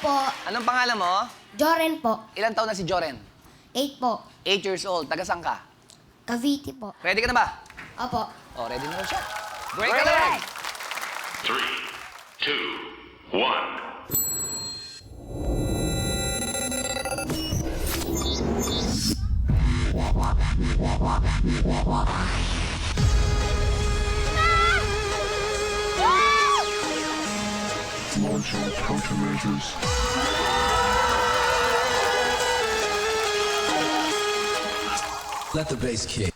po. Anong pangalan mo? Joren po. Ilang taon na si Joren? 8 po. 8 years old. Taga saan ka? Cavite po. Ready ka na ba? Opo. Oh, ready na rin siya. Break a leg! 3, 2, 1. Launching countermeasures. Let the bass kick.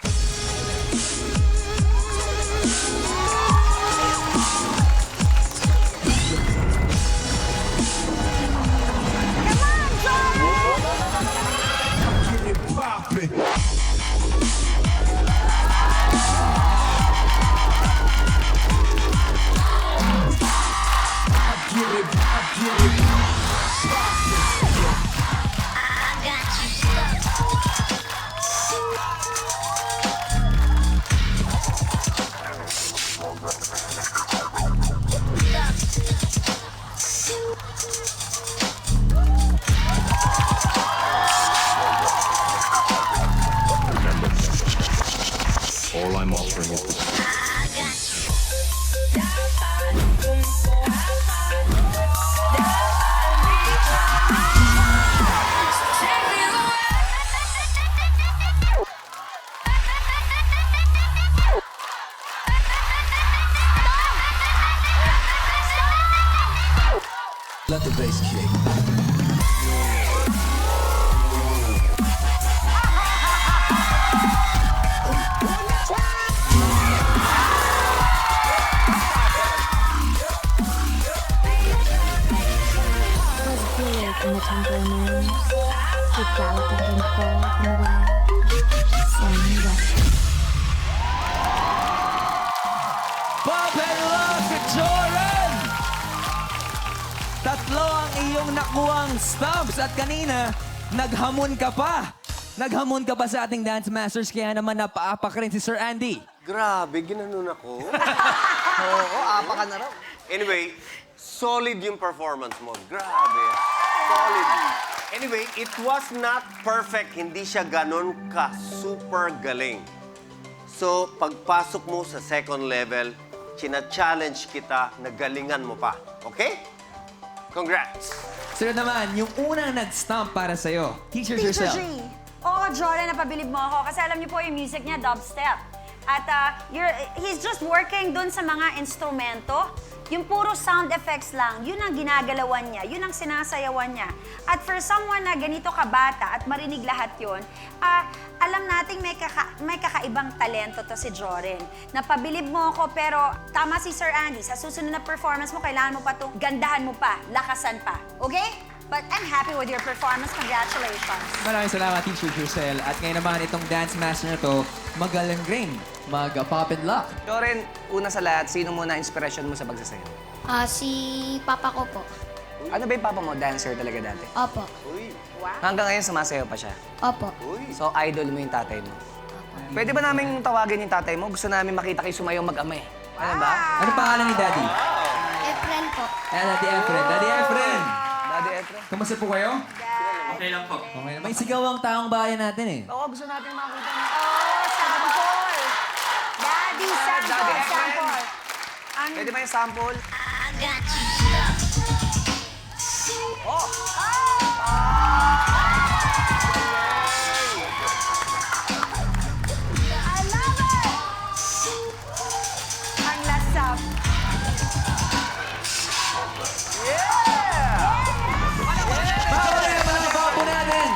Get it poppin'. I get it. All I'm offering is the Let the bass kick. Was big in the temperament. He galloped and forth and away. Somewhere. Pop and Lock, Joren! Tatlo ang iyong nakuwang stumps at kanina, naghamon ka pa. Naghamon ka pa sa ating Dance Masters, kaya naman napaapak rin si Sir Andy. Grabe, ginanon ako. Oo, apa ka na raw. Anyway, solid yung performance mo. Grabe. Solid. Anyway, it was not perfect. Hindi siya ganon ka-super galing. So, pagpasok mo sa second level, china-challenge kita na galingan mo pa. Okay? Congrats! Sir naman, yung unang nag-stump para sa'yo. Teacher Teacher yourself. G. Oo, Jordan, napabilib mo ako. Kasi alam niyo po yung music niya, dubstep. At he's just working dun sa mga instrumento. Yung puro sound effects lang, yun ang ginagalawan niya, yun ang sinasayawan niya. At for someone na ganito kabata at marinig lahat yun, alam nating may kakaibang talento to si Joren. Napabilib mo ako, pero tama si Sir Andy, sa susunod na performance mo, kailangan mo pa itong gandahan mo pa, lakasan pa. Okay? But I'm happy with your performance. Congratulations. Maraming salamat, Teacher Jurcel. At ngayon naman, itong Dance Master na to, magaling rin mag-pop and lock. Joren, una sa lahat, sino muna inspiration mo sa pagsasayaw? Si papa ko po. Ano ba yung papa mo? Dancer talaga dati? Opo. Uy, Hanggang ngayon, sumasayaw pa siya. Opo. uy. So, idol mo yung tatay mo. Pwede ba namin tawagin yung tatay mo? Gusto namin makita kayo sumayaw mag-ama eh. Ano ba? Ano pangalan ni Daddy? Efren po. Daddy Efren. Daddy Efren! Daddy Efren. Kamusta po kayo? Okay lang po. Okay na. May sigaw ang taong bayan natin eh. Oo, gusto natin makita mo. Oh, sample! Daddy, sample, Daddy Efren. sample. Ang... Pwede ba yung sample? I love it! Ang lasap. Bawal na mga kapo natin!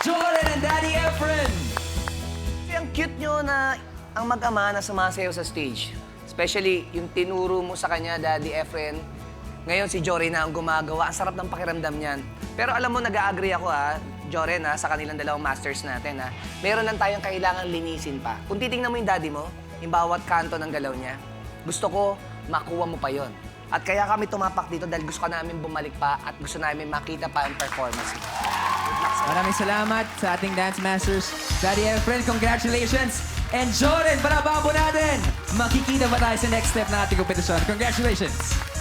Joren and Daddy Efren! Kasi ang cute nyo na ang mag-ama na sumasayaw sa stage. Especially yung tinuro mo sa kanya, Daddy Efren. Ngayon si Joren na ang gumagawa. Ang sarap ng pakiramdam niyan. Pero alam mo, nag-a-agree ako Joren sa kanilang dalawang masters natin Meron lang tayong kailangang linisin pa. Kung titingnan mo yung daddy mo, yung bawat kanto ng galaw niya, gusto ko makuha mo pa yon. At kaya kami tumapak dito dahil gusto ka namin bumalik pa at gusto namin makita pa ang performance mo. Maraming salamat sa ating Dance Masters. Daddy Efren, congratulations! And Joren, para po natin! Makikita ba tayo sa next step na ating kompetisyon? Congratulations!